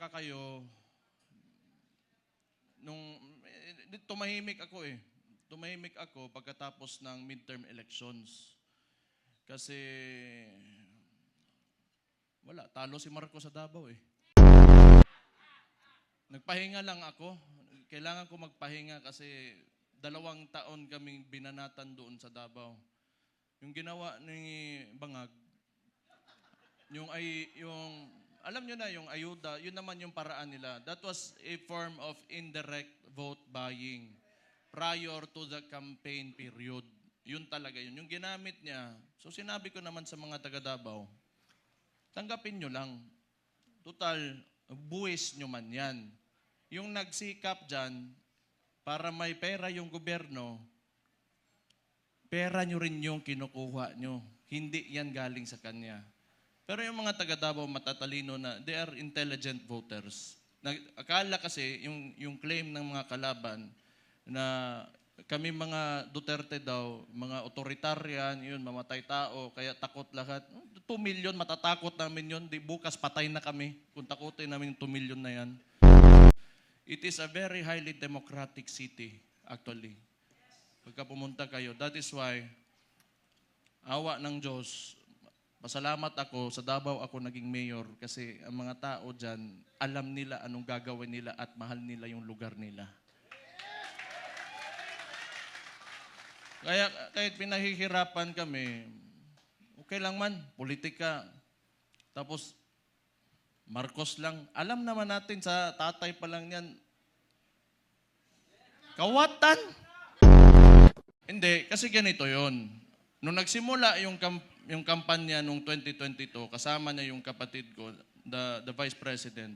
magtataka kayo, tumahimik ako eh. Tumahimik ako pagkatapos ng midterm elections. Kasi, wala, talo si Marcos sa Davao eh. Nagpahinga lang ako. Kailangan ko magpahinga kasi 2 taon kaming binanatan doon sa Davao. Yung ginawa ni Bangag, alam nyo na yung ayuda, yun naman yung paraan nila. That was a form of indirect vote buying prior to the campaign period. Yun talaga yun. Yung ginamit niya, so sinabi ko naman sa mga taga Davao, tanggapin nyo lang. Total, buwis nyo man yan. Yung nagsikap dyan, para may pera yung gobyerno, pera nyo rin yung kinukuha nyo. Hindi yan galing sa kanya. Pero yung mga taga Davao matatalino na, they are intelligent voters. Akala kasi, yung claim ng mga kalaban na kami mga Duterte daw, mga authoritarian, yun, mamatay tao, kaya takot lahat. 2 million, matatakot namin yun. Di bukas patay na kami kung takutin namin yung 2 million na yan. It is a very highly democratic city, actually. Pagka pumunta kayo, that is why, awa ng Diyos, pasalamat ako, sa Davao ako naging mayor kasi ang mga tao dyan, alam nila anong gagawin nila at mahal nila yung lugar nila. Kaya kahit pinahihirapan kami, okay lang man, politika. Tapos, Marcos lang. Alam naman natin sa tatay pa lang yan, kawatan. Hindi, kasi ganito yon. Nung nagsimula yung kampanya nung 2022, kasama niya yung kapatid ko, the Vice President.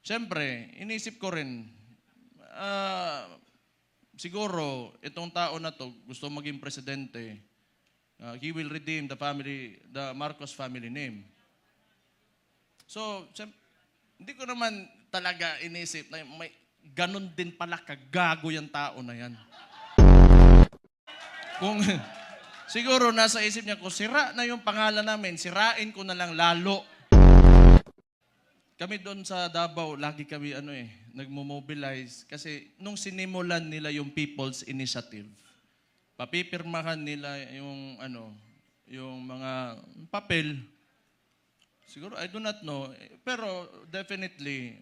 Siyempre, inisip ko rin, siguro, itong tao na to gusto maging presidente. He will redeem the Marcos family name. So, hindi ko naman talaga inisip na may ganun din pala kagago yung tao na yan. Kung siguro nasa isip niya, kung sira na yung pangalan namin, sirain ko na lang lalo. Kami doon sa Davao, lagi kami nagmo-mobilize kasi nung sinimulan nila yung People's Initiative, papipirmahan nila yung mga papel. Siguro, I do not know. Pero definitely,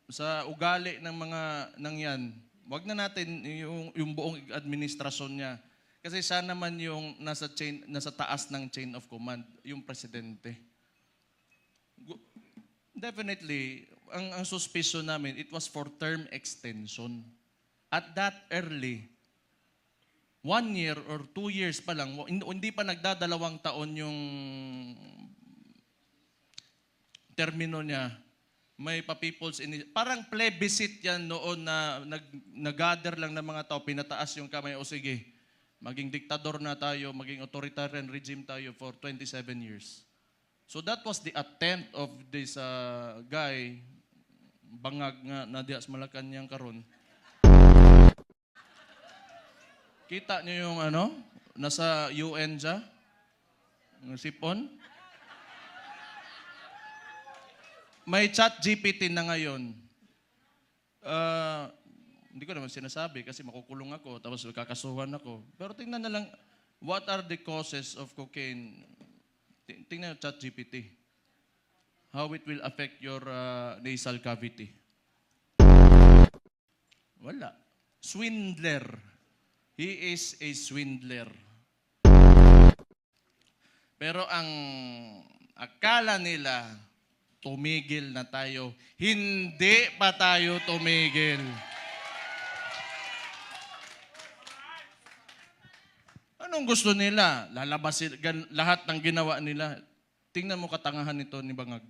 sa ugali ng mga nangyan, wag na natin yung buong administrasyon niya. Kasi siya naman yung nasa taas ng chain of command, yung presidente. Definitely, ang suspicion namin, it was for term extension. At that early, 1 year or 2 years pa lang, hindi pa nagdadalawang taon yung termino niya, may pa-people's initiative. Parang plebiscite yan noon na nag-gather lang ng mga tao, pinataas yung kamay, o sige, maging diktador na tayo, maging authoritarian regime tayo for 27 years. So that was the attempt of this guy, Bangag nga na dias Malacanang karon. Kita niyo yung nasa UN siya, sipon. May ChatGPT na ngayon. Hindi ko naman sinasabi kasi makukulong ako tapos kakasuhan ako. Pero tingnan na lang, what are the causes of cocaine? Tingnan yung ChatGPT. How it will affect your nasal cavity. Wala. Swindler. He is a swindler. Pero ang akala nila, tumigil na tayo. Hindi pa tayo tumigil. Anong gusto nila? Lalabas lahat ng ginawa nila. Tingnan mo katangahan nito ni Bangag.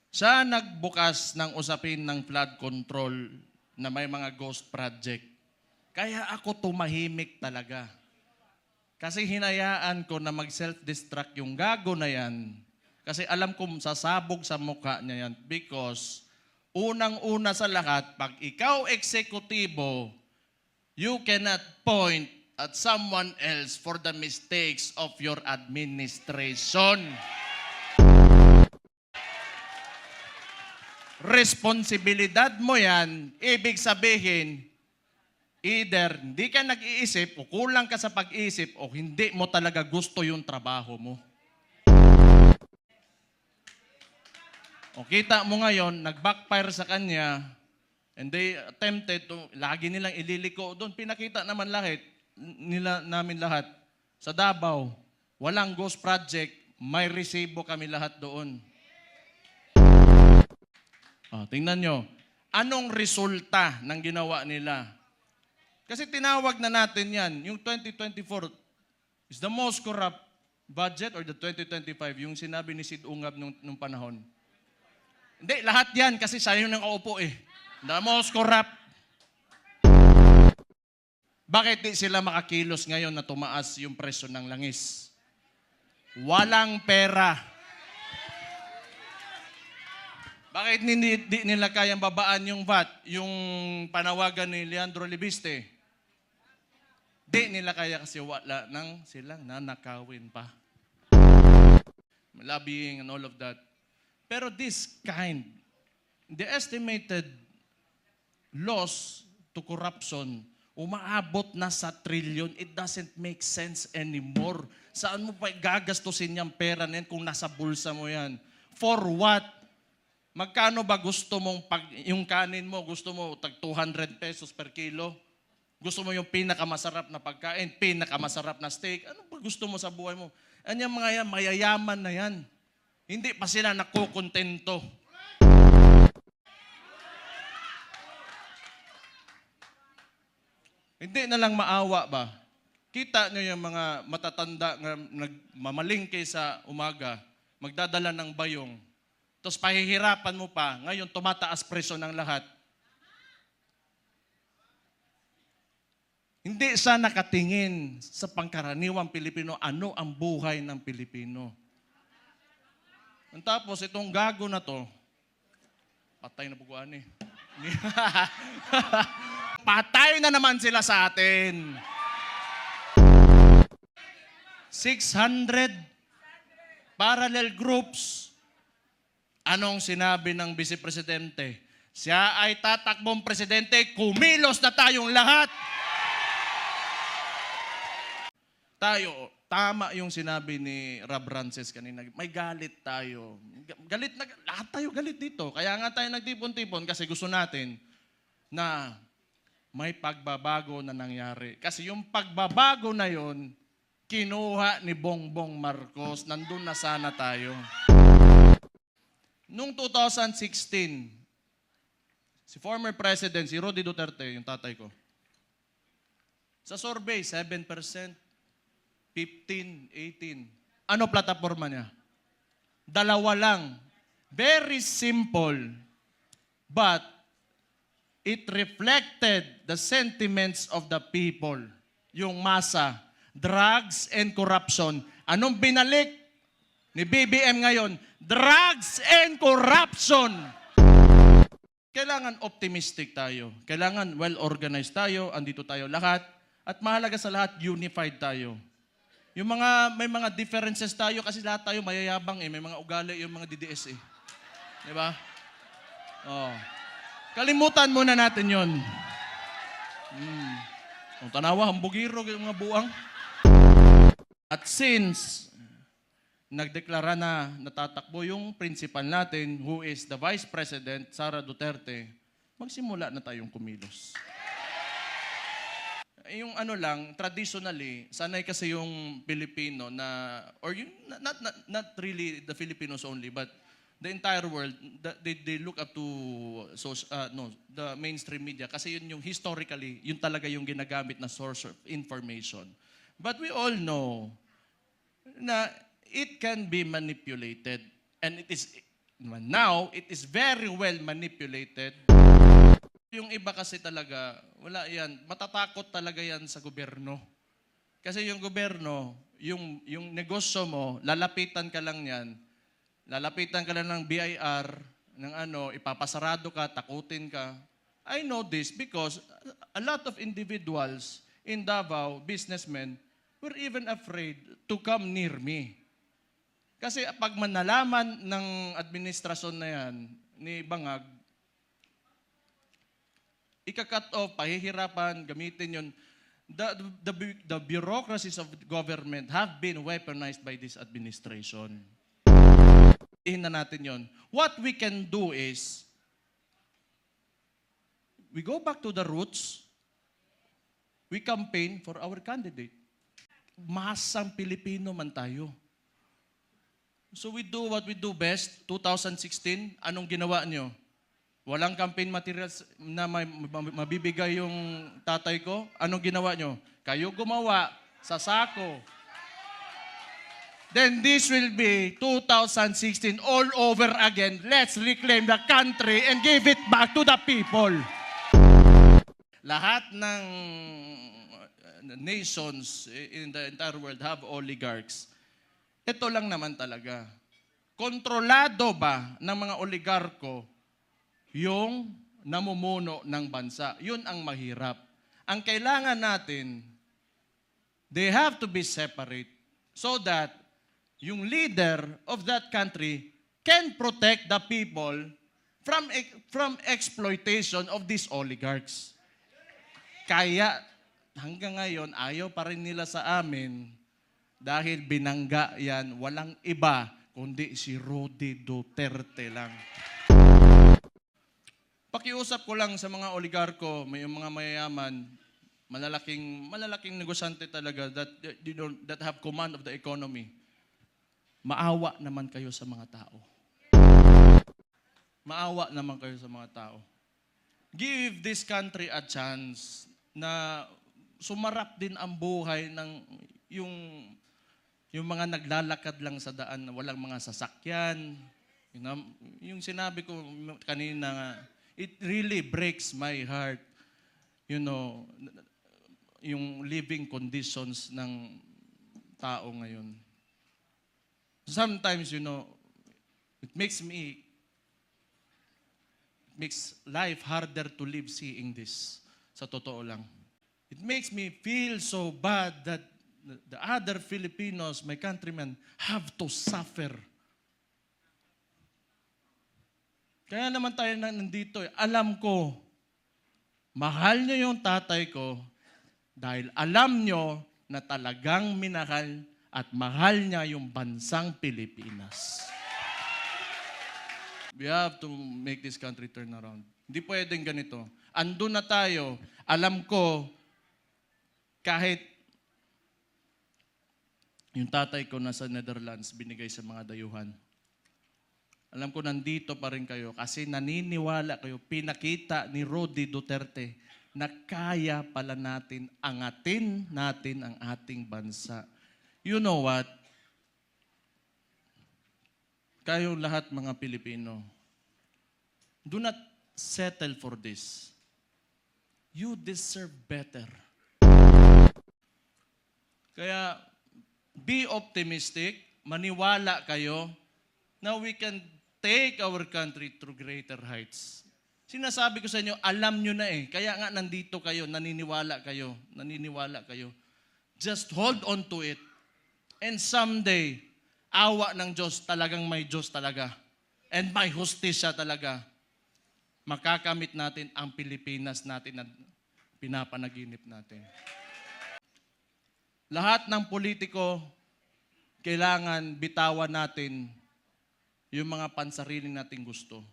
Siya nagbukas ng usapin ng flood control na may mga ghost project. Kaya ako tumahimik talaga. Kasi hinayaan ko na mag-self-destruct yung gago na yan. Kasi alam ko sasabog sa mukha niya yan. Because unang-una sa lahat, pag ikaw eksekutibo, you cannot point at someone else for the mistakes of your administration. responsibilidad mo yan, ibig sabihin, either hindi ka nag-iisip o kulang ka sa pag-iisip o hindi mo talaga gusto yung trabaho mo. O kita mo ngayon, nag-backfire sa kanya, and they attempted to, lagi nilang ililiko doon. Pinakita naman namin lahat. Sa Davao, walang ghost project, may resibo kami lahat doon. Tingnan nyo, anong resulta ng ginawa nila? Kasi tinawag na natin yan, yung 2024 is the most corrupt budget or the 2025, yung sinabi ni Sid Ungab nung panahon. Hindi, lahat yan kasi siya yung nakaupo eh. The most corrupt. Bakit di sila makakilos ngayon na tumaas yung presyo ng langis? Walang pera. Bakit di nila kayang babaan yung VAT, yung panawagan ni Leandro Libiste? Di nila kaya kasi wala nang silang nanakawin pa. Lobbying and all of that. Pero this kind, the estimated loss to corruption, umaabot na sa trillion. It doesn't make sense anymore. Saan mo pa gagastusin yung pera na yan kung nasa bulsa mo yan? For what? Magkano ba gusto mong, yung kanin mo, gusto mo tag 200 pesos per kilo? Gusto mo yung pinakamasarap na pagkain, pinakamasarap na steak? Ano ba gusto mo sa buhay mo? Anyang mga yan, mayayaman na yan. Hindi pa sila nakukontento. Hindi na lang maawa ba? Kita nyo yung mga matatanda na nagmamalingke sa umaga, magdadala ng bayong, tapos pahihirapan mo pa, ngayon tumataas presyo ng lahat. Hindi siya nakatingin sa pangkaraniwang Pilipino, ano ang buhay ng Pilipino. Ang tapos, itong gago na to, patay na buguan eh. Patay na naman sila sa atin. 600 parallel groups. Anong sinabi ng Vice Presidente? Siya ay tatakbong presidente, kumilos na tayong lahat. Tayo, tama yung sinabi ni Rob Rances kanina. May galit tayo. Galit na, lahat tayo galit dito. Kaya nga tayo nagtipon-tipon kasi gusto natin na may pagbabago na nangyari. Kasi yung pagbabago na yon, kinuha ni Bongbong Marcos. Nandun na sana tayo. Noong 2016, si former President, si Roddy Duterte, yung tatay ko, sa survey, 7%, 15, 18. Ano plataforma niya? Dalawa lang. Very simple. But it reflected the sentiments of the people. Yung masa. Drugs and corruption. Anong binalik ni BBM ngayon? Drugs and corruption. Kailangan optimistic tayo. Kailangan well-organized tayo. Andito tayo lahat. At mahalaga sa lahat, unified tayo. Yung may mga differences tayo kasi lahat tayo mayayabang eh. May mga ugali yung mga DDS eh. Di ba? Oh. Kalimutan muna natin yun. Kung tanawa, hambugiro yung mga buang. At since nagdeklara na natatakbo yung principal natin, who is the Vice President, Sara Duterte, magsimula na tayong kumilos. Yung ano lang, traditionally, sanay kasi yung Pilipino na, or yung, not really the Filipinos only, but the entire world, they look up to the mainstream media kasi yun yung historically, yun talaga yung ginagamit na source of information. But we all know na it can be manipulated. And it is, now, it is very well manipulated. Yung iba kasi talaga, wala yan. Matatakot talaga yan sa gobyerno. Kasi yung gobyerno, yung negosyo mo, lalapitan ka lang yan. Lalapitan ka lang ng BIR, ng ipapasarado ka, takutin ka. I know this because a lot of individuals in Davao, businessmen, were even afraid to come near me. Kasi pag manalaman ng administrasyon na yan, ni Bangag, ika-cut off, pahihirapan, gamitin yun. The bureaucracies of government have been weaponized by this administration. Ihin na natin yun. What we can do is, we go back to the roots, we campaign for our candidate. Masang Pilipino man tayo. So we do what we do best. 2016, anong ginawa nyo? Walang campaign materials na mabibigay yung tatay ko. Anong ginawa nyo? Kayo gumawa sa sako. Then this will be 2016 all over again. Let's reclaim the country and give it back to the people. Lahat ng nations in the entire world have oligarchs. Ito lang naman talaga. Kontrolado ba ng mga oligarko yung namumuno ng bansa? Yun ang mahirap. Ang kailangan natin, they have to be separate so that yung leader of that country can protect the people from exploitation of these oligarchs. Kaya hanggang ngayon, ayaw pa rin nila sa amin dahil binangga yan, walang iba kundi si Rody Duterte lang. Pakiusap ko lang sa mga oligarko, may mga mayayaman, malalaking negosyante talaga that have command of the economy. Maawa naman kayo sa mga tao. Maawa naman kayo sa mga tao. Give this country a chance na sumarap din ang buhay ng yung mga naglalakad lang sa daan na walang mga sasakyan. Yung sinabi ko kanina, it really breaks my heart. Yung living conditions ng tao ngayon. Sometimes, it makes life harder to live seeing this. Sa totoo lang. It makes me feel so bad that the other Filipinos, my countrymen, have to suffer. Kaya naman tayo nandito. Alam ko, mahal niyo yung tatay ko dahil alam niyo na talagang minahal at mahal niya yung bansang Pilipinas. We have to make this country turn around. Hindi pwedeng ganito. Andun na tayo. Alam ko, kahit yung tatay ko nasa Netherlands, binigay sa mga dayuhan. Alam ko nandito pa rin kayo kasi naniniwala kayo, pinakita ni Rody Duterte na kaya pala natin angatin natin ang ating bansa. You know what? Kayong lahat mga Pilipino, do not settle for this. You deserve better. Kaya, be optimistic, maniwala kayo na we can take our country to greater heights. Sinasabi ko sa inyo, alam nyo na eh. Kaya nga nandito kayo, naniniwala kayo. Just hold on to it. And someday, awa ng Diyos, talagang may Diyos talaga. And may hustisya talaga. Makakamit natin ang Pilipinas natin na pinapanaginip natin. Lahat ng politiko, kailangan bitawan natin yung mga pansarili nating gusto.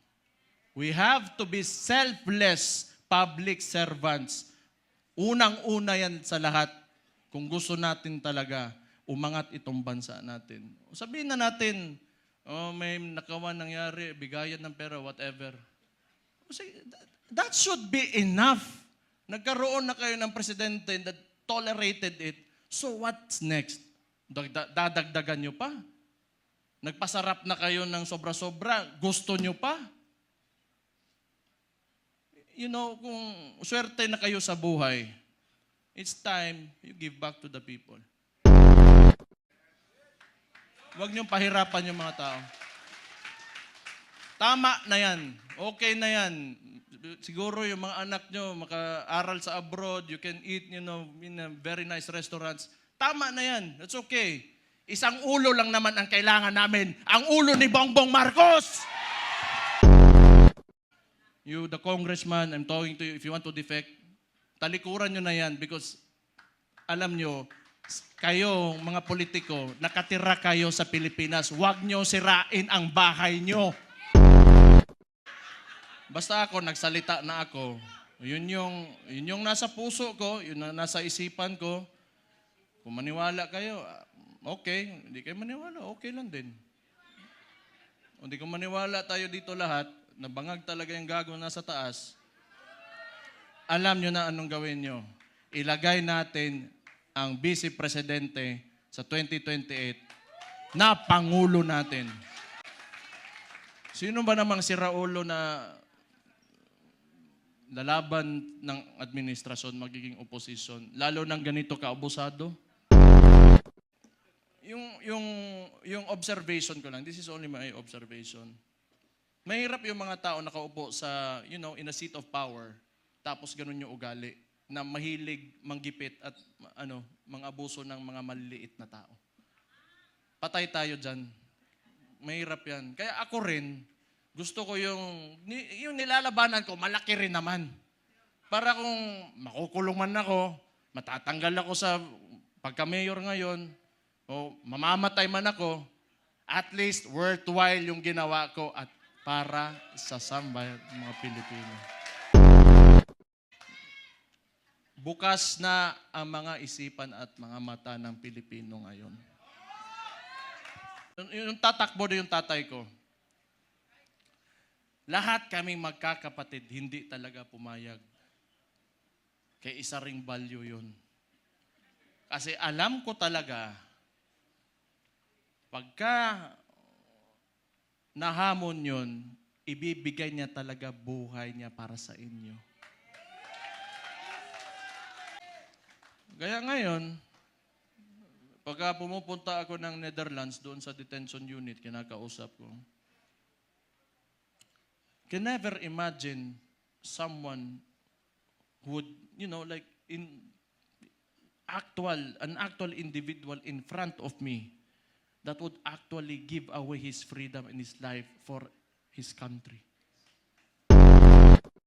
We have to be selfless public servants. Unang-una yan sa lahat. Kung gusto natin talaga umangat itong bansa natin. Sabihin na natin, may nakawan nangyari, bigayan ng pera, whatever. That should be enough. Nagkaroon na kayo ng presidente that tolerated it. So what's next? Dadagdagan nyo pa? Nagpasarap na kayo ng sobra-sobra, gusto nyo pa? Kung swerte na kayo sa buhay, it's time you give back to the people. Huwag niyong pahirapan yung mga tao. Tama na yan. Okay na yan. Siguro yung mga anak nyo maka-aral sa abroad, you can eat, in a very nice restaurants. Tama na yan. That's okay. Isang ulo lang naman ang kailangan namin. Ang ulo ni Bongbong Marcos! You, the congressman, I'm talking to you, if you want to defect, talikuran nyo na yan because alam nyo, kayo, mga politiko, nakatira kayo sa Pilipinas, huwag nyo sirain ang bahay nyo. Basta ako, nagsalita na ako. Yun yung nasa puso ko, yun ang nasa isipan ko. Kung maniwala kayo, okay. Hindi kayo maniwala, okay lang din. Kung hindi ko maniwala tayo dito lahat, nabangag talaga yung gago nasa taas, alam nyo na anong gawin nyo. Ilagay natin ang Vice Presidente sa 2028 na Pangulo natin. Sino ba namang si Raulo na lalaban ng administrasyon, magiging opposition, lalo ng ganito kaabusado? Yung observation ko lang, this is only my observation. Mahirap yung mga tao nakaupo sa, in a seat of power, tapos ganun yung ugali, na mahilig manggipit at mga abuso ng mga maliliit na tao. Patay tayo dyan. Mahirap yan. Kaya ako rin, gusto ko yung nilalabanan ko, malaki rin naman. Para kung makukulong man ako, matatanggal ako sa pagka-mayor ngayon, o mamamatay man ako, at least worthwhile yung ginawa ko at para sa sambayan ng mga Pilipino. Bukas na ang mga isipan at mga mata ng Pilipino ngayon. Yung tatakbo na yung tatay ko. Lahat kaming magkakapatid, hindi talaga pumayag. Kaya isa ring value yun. Kasi alam ko talaga, pagka nahamon yun, ibibigay niya talaga buhay niya para sa inyo. Kaya ngayon, pagka pumupunta ako ng Netherlands doon sa detention unit, kinakausap ko, can never imagine someone who would, like an actual individual in front of me that would actually give away his freedom and his life for his country.